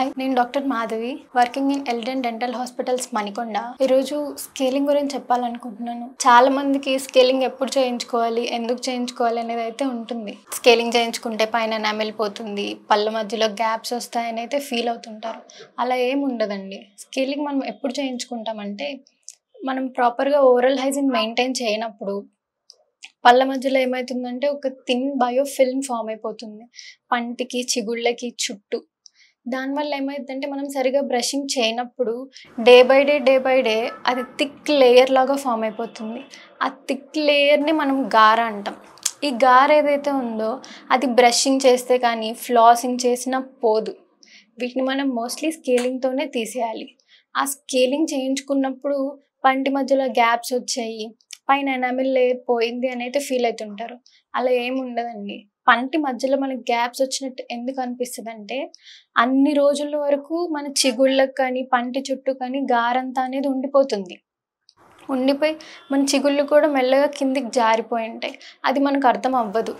Hi, నేను doctor Madhavi, working in Elden dental hospitals Manikonda. ఈరోజు scaling గురించి చెప్పాలనుకుంటున్నాను. చాలా మందికి స్కేలింగ్ ఎప్పుడు చేయించుకోవాలి, ఎందుకు చేయించుకోవాలి అనేది అయితే ఉంటుంది. స్కేలింగ్ చేయించుకుంటే పైన ఎనామెల్ పోతుంది, పళ్ళ మధ్యలో గ్యాప్స్ వస్తాయని అయితే ఫీల్ అవుతుంటారు. అలా ఏమి ఉండదండి. స్కేలింగ్ మనం ఎప్పుడు చేయించుకుంటామంటే, మనం ప్రాపర్గా ఓరల్ హైజీన్ మెయింటైన్ చేయనప్పుడు పళ్ళ మధ్యలో ఏమవుతుందంటే ఒక థిన్ బయో ఫిల్మ్ ఫామ్ అయిపోతుంది పంటికి, చిగుళ్ళకి చుట్టూ. దానివల్ల ఏమైందంటే మనం సరిగా బ్రషింగ్ చేయనప్పుడు డే బై డే అది థిక్ లేయర్ లాగా ఫామ్ అయిపోతుంది. ఆ థిక్ లేయర్ని మనం గార అంటాం. ఈ గార ఏదైతే ఉందో అది బ్రషింగ్ చేస్తే కానీ ఫ్లాసింగ్ చేసినా పోదు. వీటిని మనం మోస్ట్లీ స్కేలింగ్తోనే తీసేయాలి. ఆ స్కేలింగ్ చేయించుకున్నప్పుడు పంటి మధ్యలో గ్యాప్స్ వచ్చాయి, పైన ఎనామిల్ లేయర్ పోయింది అని అయితే ఫీల్ అవుతుంటారు. అలా ఏమి ఉండదండి. పంటి మధ్యలో మనకి గ్యాప్స్ వచ్చినట్టు ఎందుకు అనిపిస్తుంది అంటే, అన్ని రోజుల వరకు మన చిగుళ్ళకు కానీ పంటి చుట్టూ కానీ గారంతా అనేది ఉండిపోయి మన చిగుళ్ళు కూడా మెల్లగా కిందికి జారిపోయి ఉంటాయి. అది మనకు అర్థం అవ్వదు.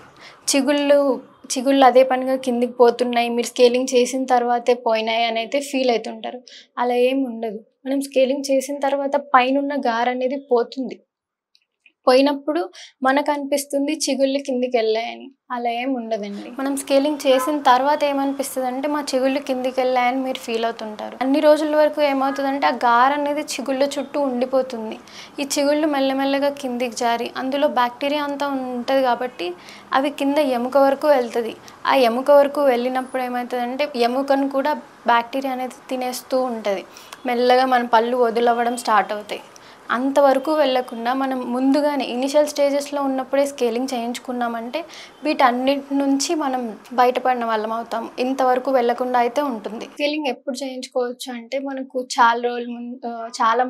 చిగుళ్ళు అదే పనిగా కిందికి పోతున్నాయి, మీరు స్కేలింగ్ చేసిన తర్వాతే పోయినాయి అని అయితే ఫీల్ అవుతుంటారు. అలా ఏమి ఉండదు. మనం స్కేలింగ్ చేసిన తర్వాత పైన గార అనేది పోయినప్పుడు మనకు అనిపిస్తుంది చిగుళ్ళు కిందికి వెళ్ళాయని. అలా ఏమి ఉండదండి. మనం స్కేలింగ్ చేసిన తర్వాత ఏమనిపిస్తుంది అంటే, మా చిగుళ్ళు కిందికి వెళ్ళాయని మీరు ఫీల్ అవుతుంటారు. అన్ని రోజుల వరకు ఏమవుతుందంటే ఆ గార అనేది చిగుళ్ళ చుట్టూ ఉండిపోతుంది. ఈ చిగుళ్ళు మెల్లమెల్లగా కిందికి జారి అందులో బ్యాక్టీరియా అంతా ఉంటుంది కాబట్టి అవి కింద ఎముక వరకు వెళ్తుంది. ఆ ఎముక వరకు వెళ్ళినప్పుడు ఏమవుతుందంటే ఎముకను కూడా బ్యాక్టీరియా అనేది తినేస్తూ ఉంటుంది. మెల్లగా మన పళ్ళు వదులవ్వడం స్టార్ట్ అవుతాయి. అంతవరకు వెళ్ళకుండా మనం ముందుగానే ఇనిషియల్ స్టేజెస్లో ఉన్నప్పుడే స్కేలింగ్ చేయించుకున్నామంటే వీటన్నిటి నుంచి మనం బయటపడిన వాళ్ళం అవుతాం. ఇంతవరకు వెళ్ళకుండా అయితే ఉంటుంది. స్కేలింగ్ ఎప్పుడు చేయించుకోవచ్చు అంటే, మనకు చాలా